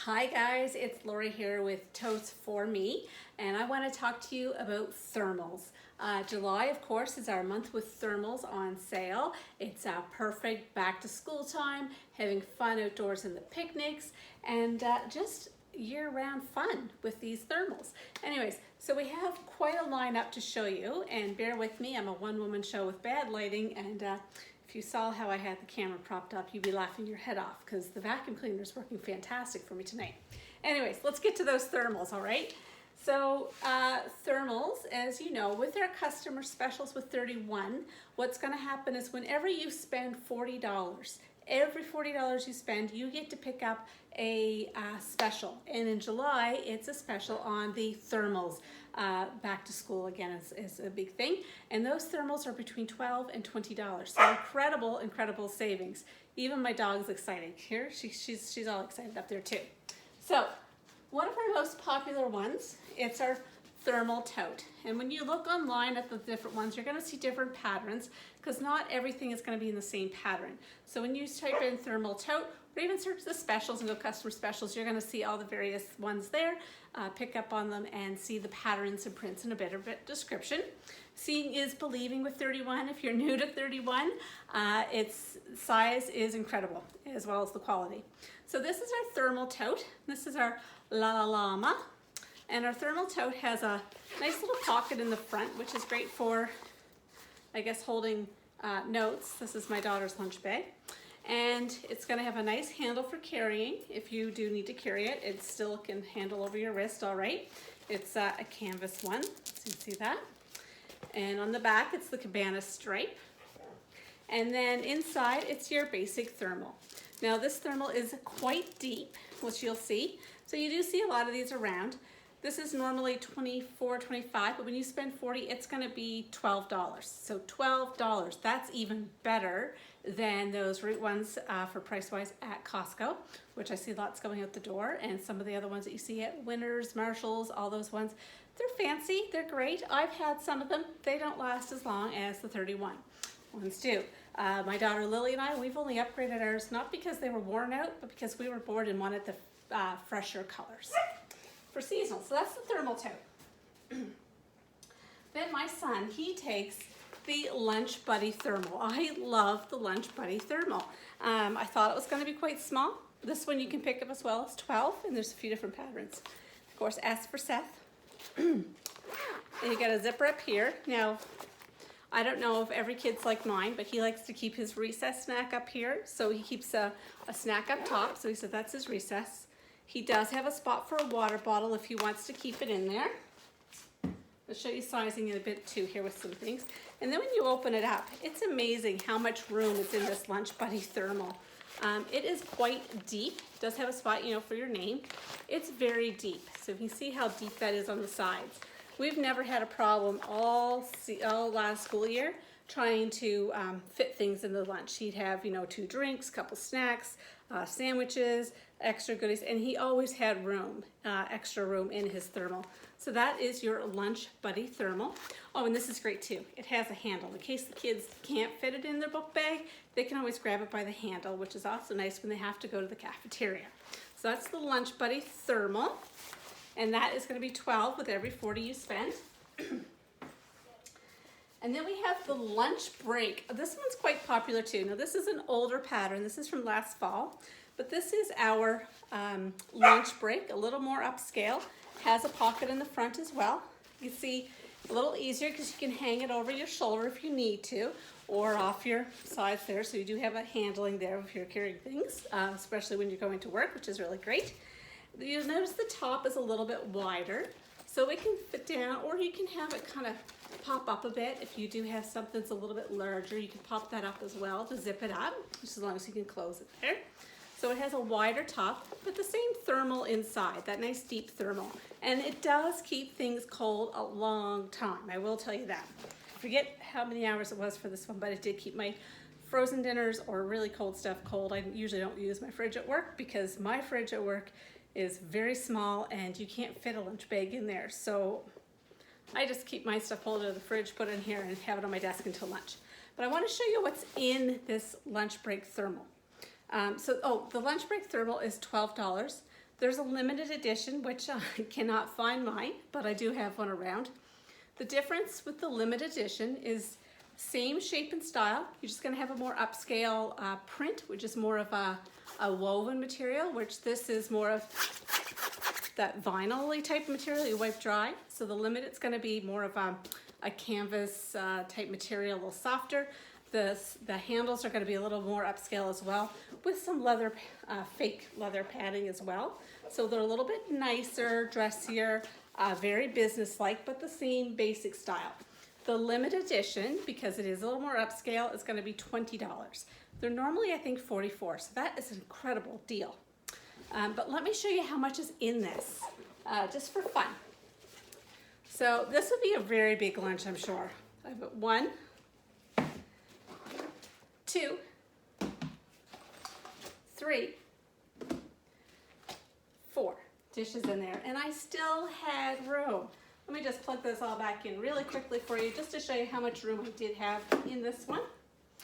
Hi guys, it's Lori here with Tote for Me, and I want to talk to you about thermals. July, of course, is our month with thermals on sale. It's perfect back to school time, having fun outdoors in the picnics, and just year-round fun with these thermals. Anyways, so we have quite a lineup to show you, and bear with me, I'm a one-woman show with bad lighting, and if you saw how I had the camera propped up, you'd be laughing your head off because the vacuum cleaner is working fantastic for me tonight. Anyways, let's get to those thermals, all right? So thermals, as you know, with our customer specials with 31, what's gonna happen is whenever you spend $40, every $40 you spend, you get to pick up a special. And in July, it's a special on the thermals. Back to school again is a big thing. And those thermals are between $12 and $20. So incredible, incredible savings. Even my dog's excited. Here, she's all excited up there too. So one of our most popular ones, it's our thermal tote. And when you look online at the different ones, you're gonna see different patterns because not everything is gonna be in the same pattern. So when you type in thermal tote, or even search the specials and go customer specials, you're gonna see all the various ones there, pick up on them and see the patterns and prints in a better description. Seeing is believing with 31. If you're new to 31, its size is incredible, as well as the quality. So this is our thermal tote. This is our La Llama. And our thermal tote has a nice little pocket in the front, which is great for, I guess, holding notes. This is my daughter's lunch bag. And it's gonna have a nice handle for carrying. If you do need to carry it, it still can handle over your wrist, all right. It's a canvas one, so you see that. And on the back, it's the cabana stripe. And then inside, it's your basic thermal. Now this thermal is quite deep, which you'll see. So you do see a lot of these around. This is normally $24, $25, but when you spend $40, it's gonna be $12. So $12, that's even better than those root ones for price-wise at Costco, which I see lots going out the door, and some of the other ones that you see at Winners, Marshalls, all those ones. They're fancy, they're great. I've had some of them. They don't last as long as the 31 ones do. My daughter Lily and I, we've only upgraded ours, not because they were worn out, but because we were bored and wanted the fresher colors for seasonal. So that's the thermal tote. Then my son, he takes the Lunch Buddy thermal. I love the Lunch Buddy thermal. I thought it was going to be quite small. This one you can pick up as well as 12, and there's a few different patterns. Of course, S for Seth. And you got a zipper up here. Now, I don't know if every kid's like mine, but he likes to keep his recess snack up here. So he keeps a snack up top. So he said that's his recess. He does have a spot for a water bottle if he wants to keep it in there. I'll show you sizing in a bit too here with some things. And then when you open it up, it's amazing how much room is in this Lunch Buddy thermal. It is quite deep. It does have a spot, you know, for your name. It's very deep. So you can see how deep that is on the sides. We've never had a problem all last school year trying to fit things in the lunch. He'd have, you know, 2 drinks, couple snacks, sandwiches, extra goodies, and he always had room, extra room in his thermal. So that is your Lunch Buddy thermal. Oh, and this is great too. It has a handle. In case the kids can't fit it in their book bag, they can always grab it by the handle, which is also nice when they have to go to the cafeteria. So that's the Lunch Buddy thermal, and that is going to be 12 with every 40 you spend. And then we have the lunch break. This one's quite popular too. Now this is an older pattern. This is from last fall, but this is our lunch break, a little more upscale. Has a pocket in the front as well. You see a little easier because you can hang it over your shoulder if you need to, or off your sides there. So you do have a handling there if you're carrying things, especially when you're going to work, which is really great. You'll notice the top is a little bit wider, so it can fit down, or you can have it kind of pop up a bit. If you do have something that's a little bit larger, you can pop that up as well to zip it up, just as long as you can close it there. So it has a wider top, but the same thermal inside, that nice deep thermal. And it does keep things cold a long time, I will tell you that. I forget how many hours it was for this one, but it did keep my frozen dinners or really cold stuff cold. I usually don't use my fridge at work because my fridge at work is very small and you can't fit a lunch bag in there. So I just keep my stuff pulled out of the fridge, put it in here, and have it on my desk until lunch. But I want to show you what's in this lunch break thermal. The lunch break thermal is $12. There's a limited edition, which I cannot find mine, but I do have one around. The difference with the limited edition is same shape and style. You're just gonna have a more upscale print, which is more of a woven material, which this is more of that vinyl-y type material you wipe dry. So the limited's gonna be more of a canvas type material, a little softer. The handles are gonna be a little more upscale as well, with some leather, fake leather padding as well. So they're a little bit nicer, dressier, very business-like, but the same basic style. The limited edition, because it is a little more upscale, is gonna be $20. They're normally, I think, $44, so that is an incredible deal. But let me show you how much is in this, just for fun. So this would be a very big lunch, I'm sure. I have 1, 2, 3, 4 dishes in there, and I still had room. Let me just plug this all back in really quickly for you, just to show you how much room I did have in this one.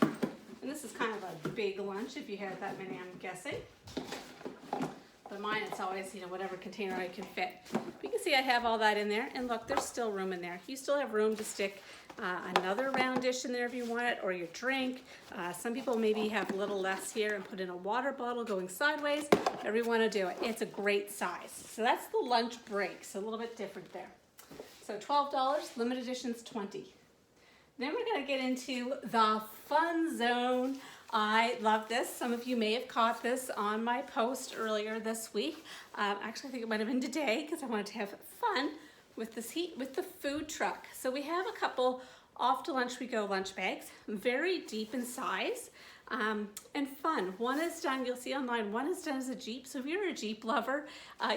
And this is kind of a big lunch if you have that many, I'm guessing. But mine, it's always, whatever container I can fit. But you can see I have all that in there, and look, there's still room in there. You still have room to stick another round dish in there if you want it, or your drink. Some people maybe have a little less here and put in a water bottle going sideways. Whatever you want to do it. It's a great size. So that's the lunch break, so a little bit different there. So $12, limited edition's $20. Then we're gonna get into the fun zone. I love this. Some of you may have caught this on my post earlier this week. Actually, I think it might have been today, because I wanted to have fun with this heat, with the food truck. So we have a couple off to lunch we go lunch bags, very deep in size, and fun. One is done, you'll see online, one is done as a Jeep. So if you're a Jeep lover,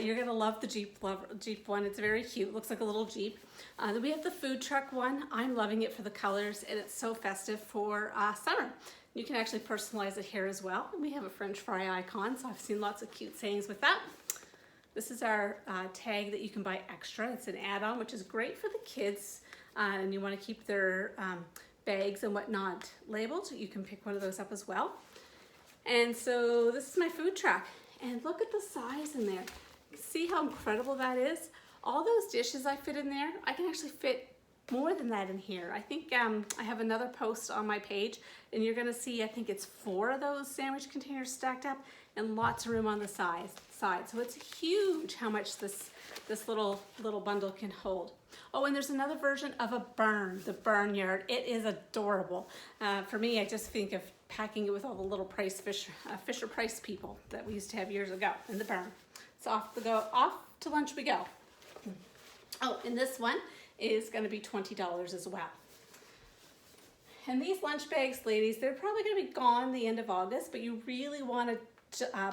you're gonna love the Jeep one. It's very cute, looks like a little Jeep. Then we have the food truck one. I'm loving it for the colors, and it's so festive for summer. You can actually personalize it here as well. And we have a French fry icon, so I've seen lots of cute sayings with that. This is our tag that you can buy extra. It's an add-on, which is great for the kids, and you want to keep their bags and whatnot labeled. You can pick one of those up as well. And so this is my food truck, and look at the size in there. See how incredible that is? All those dishes I fit in there, I can actually fit more than that in here. I think I have another post on my page, and you're gonna see, I think it's 4 of those sandwich containers stacked up, and lots of room on the side. So it's huge how much this little bundle can hold. Oh, and there's another version of a burn, the Barnyard. It is adorable. For me, I just think of packing it with all the little Fisher Price people that we used to have years ago in the burn. So off to lunch we go. Oh, and this one is going to be $20 as well. And these lunch bags, ladies, they're probably going to be gone the end of August, but you really want to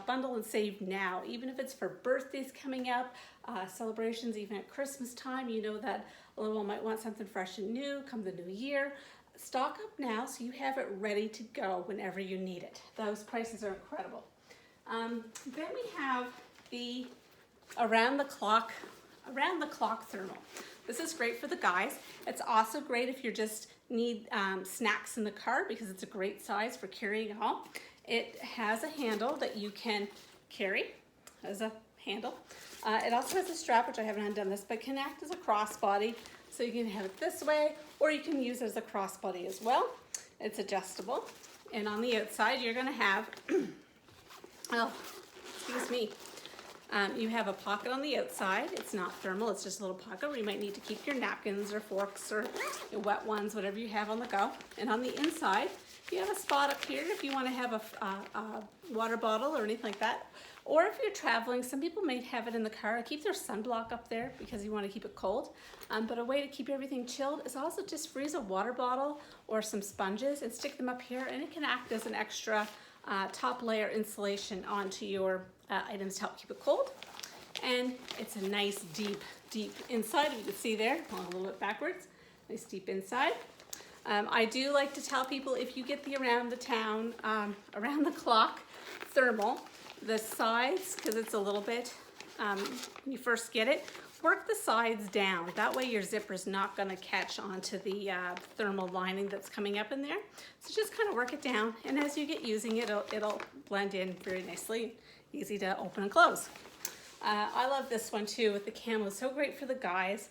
bundle and save now, even if it's for birthdays coming up, celebrations, even at Christmas time. You know that a little one might want something fresh and new come the new year. Stock up now so you have it ready to go whenever you need it. Those prices are incredible. Then we have the around the clock thermal. This is great for the guys. It's also great if you just need snacks in the car, because it's a great size for carrying home. It has a handle that you can carry as a handle. It also has a strap, which I haven't undone this, but can act as a crossbody. So you can have it this way, or you can use it as a crossbody as well. It's adjustable. And on the outside, you're gonna have, oh, excuse me. You have a pocket on the outside. It's not thermal, it's just a little pocket where you might need to keep your napkins or forks or your wet ones, whatever you have on the go. And on the inside, you have a spot up here if you want to have a water bottle or anything like that. Or if you're traveling, some people may have it in the car. Keep their sunblock up there because you want to keep it cold. But a way to keep everything chilled is also just freeze a water bottle or some sponges and stick them up here, and it can act as an extra top layer insulation onto your items to help keep it cold. And it's a nice deep inside. You can see there, a little bit backwards, nice deep inside. I do like to tell people, if you get the around the clock thermal, the sides, because it's a little bit, when you first get it, work the sides down. That way your zipper is not going to catch onto the thermal lining that's coming up in there. So just kind of work it down, and as you get using it, it'll blend in very nicely, easy to open and close. I love this one too with the camo. So great for the guys.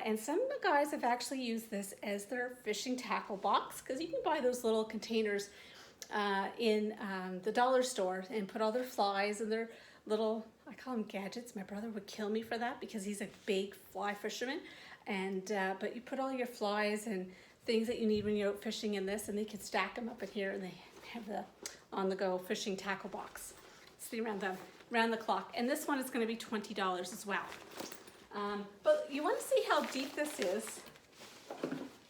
And some of the guys have actually used this as their fishing tackle box, because you can buy those little containers in the dollar store and put all their flies and their little, I call them gadgets. My brother would kill me for that because he's a big fly fisherman. And but you put all your flies and things that you need when you're out fishing in this, and they can stack them up in here, and they have the on-the-go fishing tackle box. See, around the clock. And this one is going to be $20 as well. But you want to see how deep this is.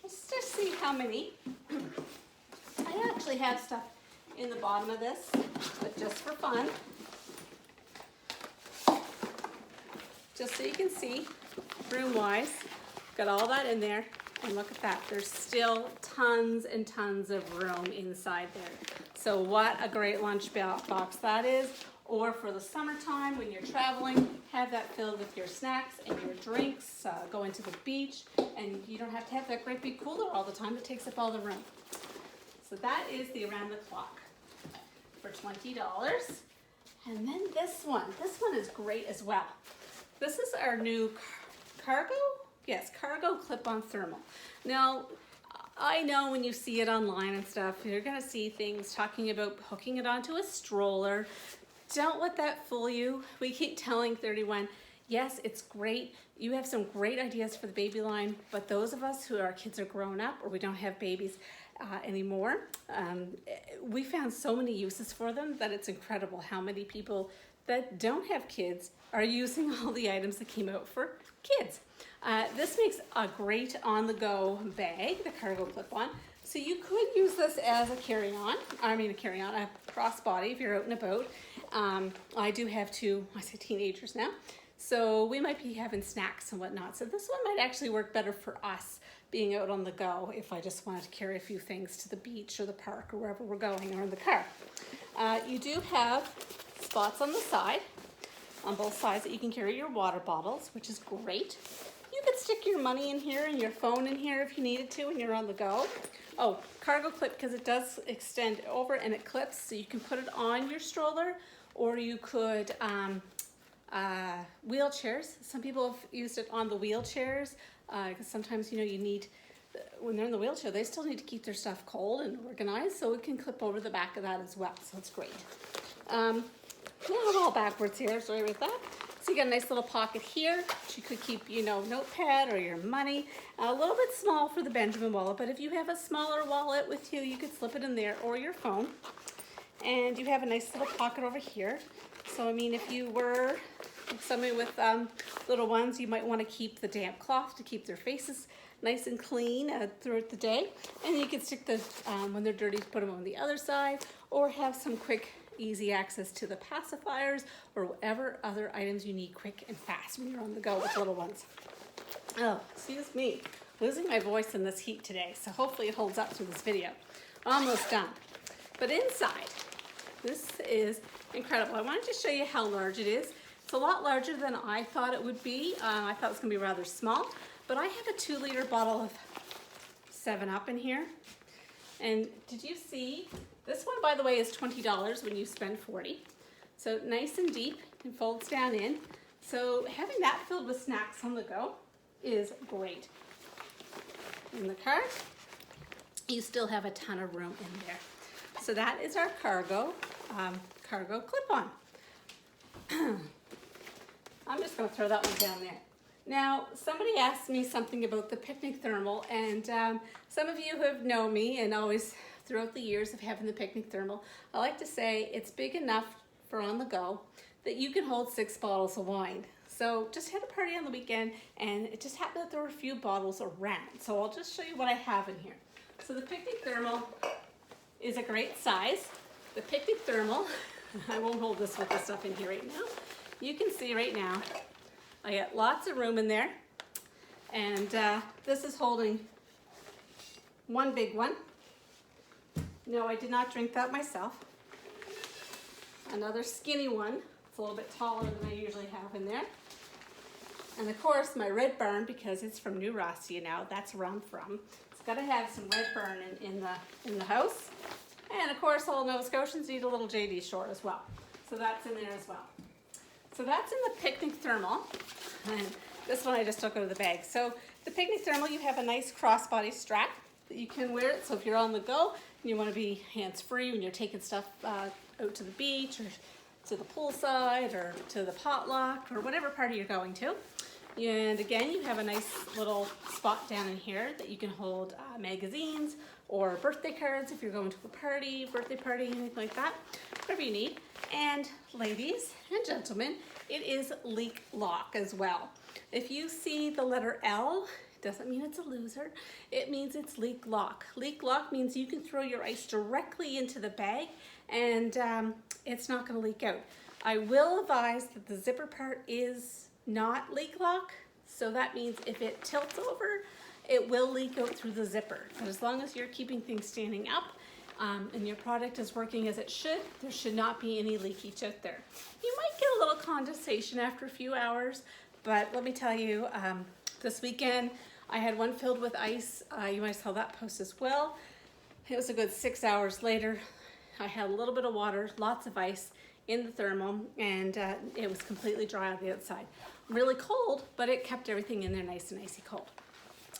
Let's just see how many. I actually have stuff in the bottom of this, but just for fun. Just so you can see, room-wise, got all that in there. And look at that, there's still tons and tons of room inside there. So what a great lunch box that is. Or for the summertime when you're traveling, have that filled with your snacks and your drinks, going to the beach, and you don't have to have that great big cooler all the time that takes up all the room. So that is the around the clock for $20. And then this one is great as well. This is our new cargo clip-on thermal. Now, I know when you see it online and stuff, you're gonna see things talking about hooking it onto a stroller. Don't let that fool you. We keep telling 31, yes, it's great. You have some great ideas for the baby line, but those of us who our kids are grown up or we don't have babies anymore, we found so many uses for them that it's incredible how many people that don't have kids are using all the items that came out for kids. This makes a great on-the-go bag, the cargo clip-on. So you could use this as a carry-on, a crossbody if you're out and about. I do have two, I say teenagers now, so we might be having snacks and whatnot. So this one might actually work better for us being out on the go if I just wanted to carry a few things to the beach or the park or wherever we're going, or in the car. You do have spots on the side, on both sides, that you can carry your water bottles, which is great. You could stick your money in here and your phone in here if you needed to when you're on the go. Oh, cargo clip, because it does extend over and it clips, so you can put it on your stroller, or you could, wheelchairs. Some people have used it on the wheelchairs, because sometimes, you need, when they're in the wheelchair, they still need to keep their stuff cold and organized, so it can clip over the back of that as well, so it's great. I'm all backwards here, sorry about that. So you got a nice little pocket here. You could keep, notepad or your money. A little bit small for the Benjamin wallet, but if you have a smaller wallet with you, you could slip it in there, or your phone. And you have a nice little pocket over here. So, if you were somebody with little ones, you might want to keep the damp cloth to keep their faces nice and clean throughout the day. And you can stick the, when they're dirty, put them on the other side, or have some quick, easy access to the pacifiers or whatever other items you need quick and fast when you're on the go with little ones. Oh, excuse me, losing my voice in this heat today, so hopefully it holds up through this video. Almost done. But inside, this is incredible. I wanted to show you how large it is. It's a lot larger than I thought it would be. I thought it was gonna be rather small, but I have a 2-liter bottle of 7-Up in here. And did you see? This one, by the way, is $20 when you spend $40. So nice and deep and folds down in. So having that filled with snacks on the go is great. In the car, you still have a ton of room in there. So that is our cargo clip-on. I'm just going to throw that one down there. Now, somebody asked me something about the picnic thermal, and some of you who have known me and always throughout the years of having the picnic thermal, I like to say it's big enough for on the go that you can hold 6 bottles of wine. So just had a party on the weekend, and it just happened that there were a few bottles around. So I'll just show you what I have in here. So the picnic thermal is a great size. The picnic thermal, I won't hold this with the stuff in here right now. You can see right now, I got lots of room in there. And this is holding one big one. No, I did not drink that myself. Another skinny one. It's a little bit taller than I usually have in there. And of course, my Red Barn, because it's from New Ross, that's where I'm from. It's got to have some Red Barn in the house. And of course, all Nova Scotians need a little JD Shore as well. So that's in there as well. So that's in the picnic thermal. And this one I just took out of the bag. So the picnic thermal, you have a nice crossbody strap that you can wear it. So if you're on the go and you want to be hands-free when you're taking stuff out to the beach or to the poolside or to the potluck or whatever party you're going to. And again, you have a nice little spot down in here that you can hold magazines or birthday cards if you're going to a party, birthday party, anything like that, whatever you need. And ladies and gentlemen, it is leak lock as well. If you see the letter L, it doesn't mean it's a loser. It means it's leak lock. Leak lock means you can throw your ice directly into the bag and it's not going to leak out. I will advise that the zipper part is not leak lock, so that means if it tilts over, it will leak out through the zipper. But as long as you're keeping things standing up and your product is working as it should, there should not be any leakage out there. You might get a little condensation after a few hours, but let me tell you, this weekend I had one filled with ice. You might saw that post as well. It was a good 6 hours later. I had a little bit of water, lots of ice in the thermal, and it was completely dry on the outside. Really cold, but it kept everything in there nice and icy cold.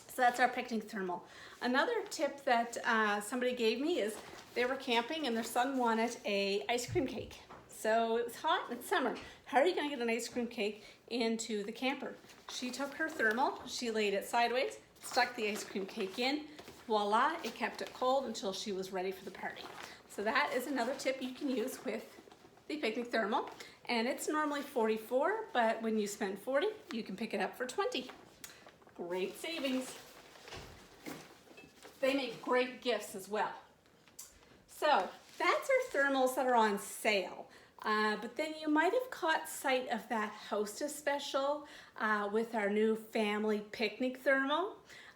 So that's our picnic thermal. Another tip that somebody gave me is they were camping and their son wanted a ice cream cake. So it was hot and it's summer. How are you gonna get an ice cream cake into the camper? She took her thermal, she laid it sideways, stuck the ice cream cake in, voila, it kept it cold until she was ready for the party. So that is another tip you can use with the picnic thermal. And it's normally $44, but when you spend $40, you can pick it up for $20. Great savings. They make great gifts as well. So that's our thermals that are on sale. But then you might have caught sight of that hostess special with our new family picnic thermal.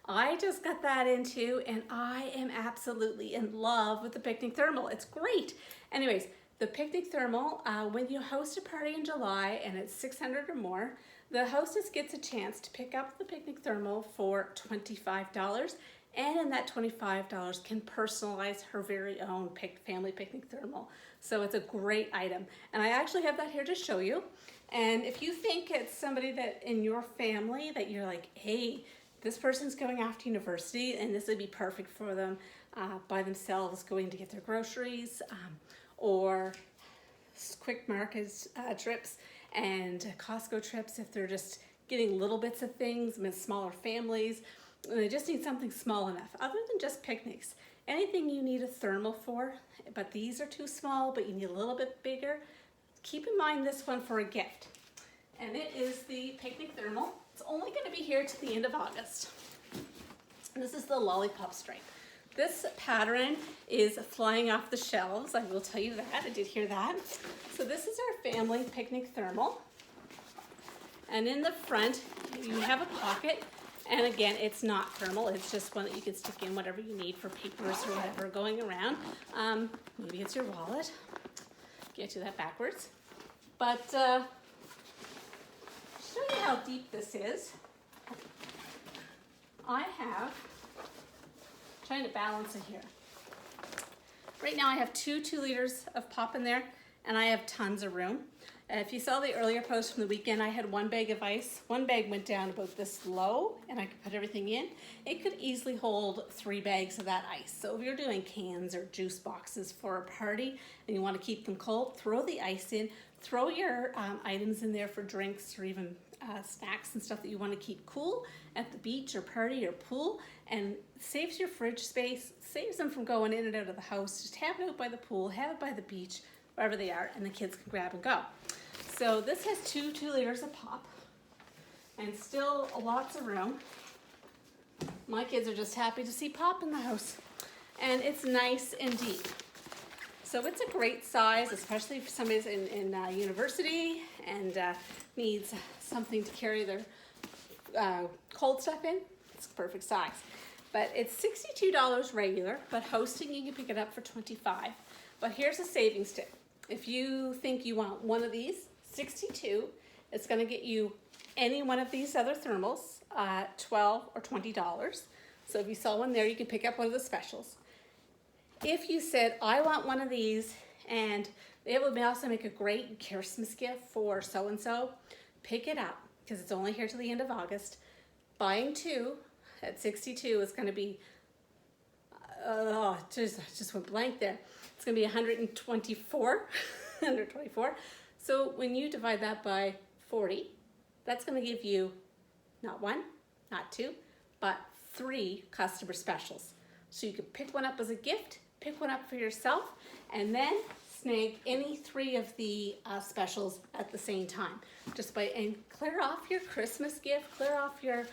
I just got that into, and I am absolutely in love with the picnic thermal. It's great. Anyways, the picnic thermal, when you host a party in July and it's 600 or more, the hostess gets a chance to pick up the picnic thermal for $25, and in that $25 can personalize her very own family picnic thermal. So it's a great item. And I actually have that here to show you. And if you think it's somebody that in your family that you're like, hey, this person's going off to university and this would be perfect for them by themselves going to get their groceries, or quick market trips and Costco trips if they're just getting little bits of things, smaller families, and they just need something small enough, other than just picnics. Anything you need a thermal for, but these are too small, but you need a little bit bigger, keep in mind this one for a gift. And it is the picnic thermal. It's only going to be here to the end of August. And this is the lollipop stripe. This pattern is flying off the shelves, I will tell you that, I did hear that. So this is our family picnic thermal. And in the front, you have a pocket. And again, it's not thermal, it's just one that you can stick in whatever you need for papers or whatever going around. Maybe it's your wallet. Can't do that backwards. But show you how deep this is. I have, trying to balance it here. Right now I have 2 liters of pop in there, and I have tons of room. If you saw the earlier post from the weekend, I had 1 bag of ice. 1 bag went down about this low, and I could put everything in. It could easily hold 3 bags of that ice. So if you're doing cans or juice boxes for a party and you want to keep them cold, throw the ice in. Throw your items in there for drinks or even snacks and stuff that you want to keep cool at the beach or party or pool, and saves your fridge space, saves them from going in and out of the house. Just have it out by the pool, have it by the beach, wherever they are, and the kids can grab and go. So this has 2 liters of pop and still lots of room. My kids are just happy to see pop in the house, and it's nice and deep. So it's a great size, especially if somebody's in university and needs something to carry their cold stuff in. It's a perfect size. But it's $62 regular, but hosting you can pick it up for $25. But here's a savings tip. If you think you want one of these, $62, it's gonna get you any one of these other thermals, $12 or $20. So if you saw one there, you can pick up one of the specials. If you said, I want one of these and It would also make a great Christmas gift for so-and-so. Pick it up because it's only here till the end of August. Buying two at 62 is going to be, just went blank there. It's going to be 124, 124. So when you divide that by 40, that's going to give you not one, not two, but 3 customer specials. So you could pick one up as a gift, pick one up for yourself, and then snag any 3 of the specials at the same time. And clear off your Christmas gift, clear off your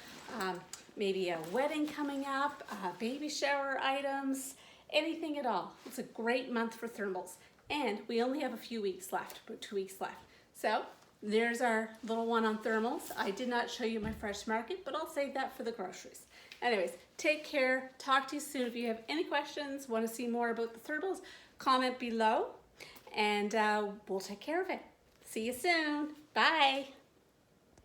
maybe a wedding coming up, baby shower items, anything at all. It's a great month for thermals. And we only have a few weeks left, about 2 weeks left. So there's our little one on thermals. I did not show you my fresh market, but I'll save that for the groceries. Anyways, take care. Talk to you soon. If you have any questions, want to see more about the thermals, comment below, and we'll take care of it. See you soon. Bye.